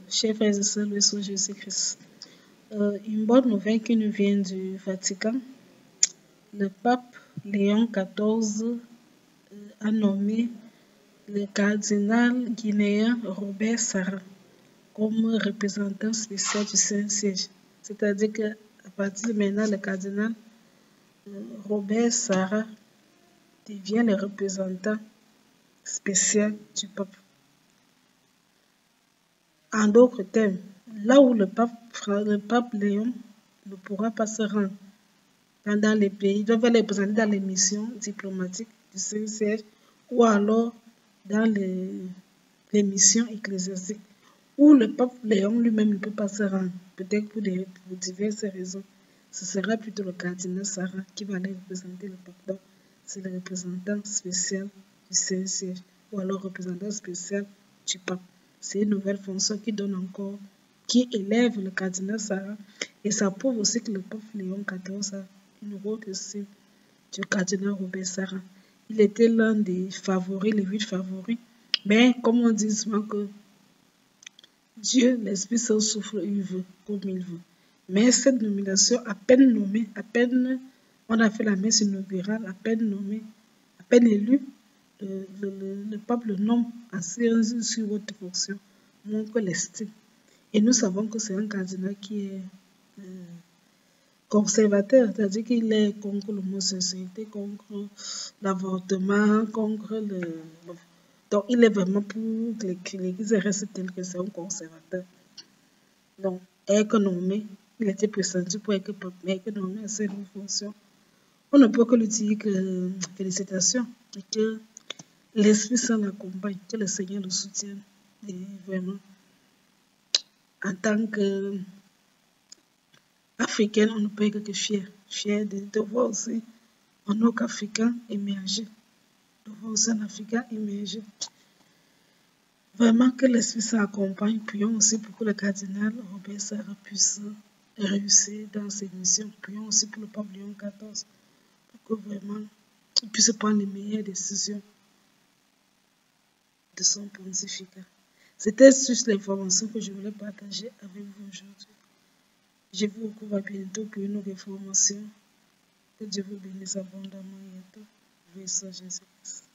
chers frères et sœurs, le Seigneur Jésus-Christ. Une bonne nouvelle qui nous vient du Vatican. Le pape Léon XIV a nommé le cardinal guinéen Robert Sarah comme représentant spécial du Saint-Siège. C'est-à-dire qu'à partir de maintenant, le cardinal Robert Sarah devient le représentant spécial du pape. En d'autres termes, là où le pape Léon ne pourra pas se rendre dans les pays, il doit les présenter dans les missions diplomatiques du Saint-Siège ou alors dans les missions ecclésiastiques, où le pape Léon lui-même ne peut pas se rendre, peut-être pour diverses raisons. Ce sera plutôt le cardinal Sarah qui va aller représenter le pape. Donc, c'est le représentant spécial du Saint-Siège ou alors représentant spécial du pape. C'est une nouvelle fonction qui élève le cardinal Sarah, et ça prouve aussi que le pape Léon XIV a une haute estime du cardinal Robert Sarah. Il était l'un des favoris, les 8 favoris, mais comme on dit souvent que Dieu, l'Esprit Saint souffle, il veut, comme il veut. Mais cette nomination, à peine nommée, à peine on a fait la messe inaugurale, à peine nommé, à peine élu, le pape le nomme assez sur haute fonction, montre l'estime. Et nous savons que c'est un cardinal qui est conservateur, c'est-à-dire qu'il est contre l'homosexualité, contre l'avortement, contre le... Donc, il est vraiment pour que l'Église reste telle que c'est un conservateur. Donc, économie, il était pressenti pour être pape, mais économie, c'est une fonction. On ne peut que lui dire que félicitations et que l'Esprit Saint l'accompagne, que le Seigneur le soutienne. Et vraiment, en tant qu'Africaine, on ne peut être que fier de voir aussi un autre Africain émerger, de voir aussi un Africain émerger. Vraiment que l'Esprit Saint accompagne. Prions aussi pour que le cardinal Robert Sarah puisse réussir dans ses missions. Prions aussi pour le pape Léon XIV, pour que vraiment il puisse prendre les meilleures décisions de son pontificat. C'était juste l'information que je voulais partager avec vous aujourd'hui. Je vous retrouve à bientôt pour une autre information. Que Dieu vous bénisse abondamment et à tout. Jésus-Christ.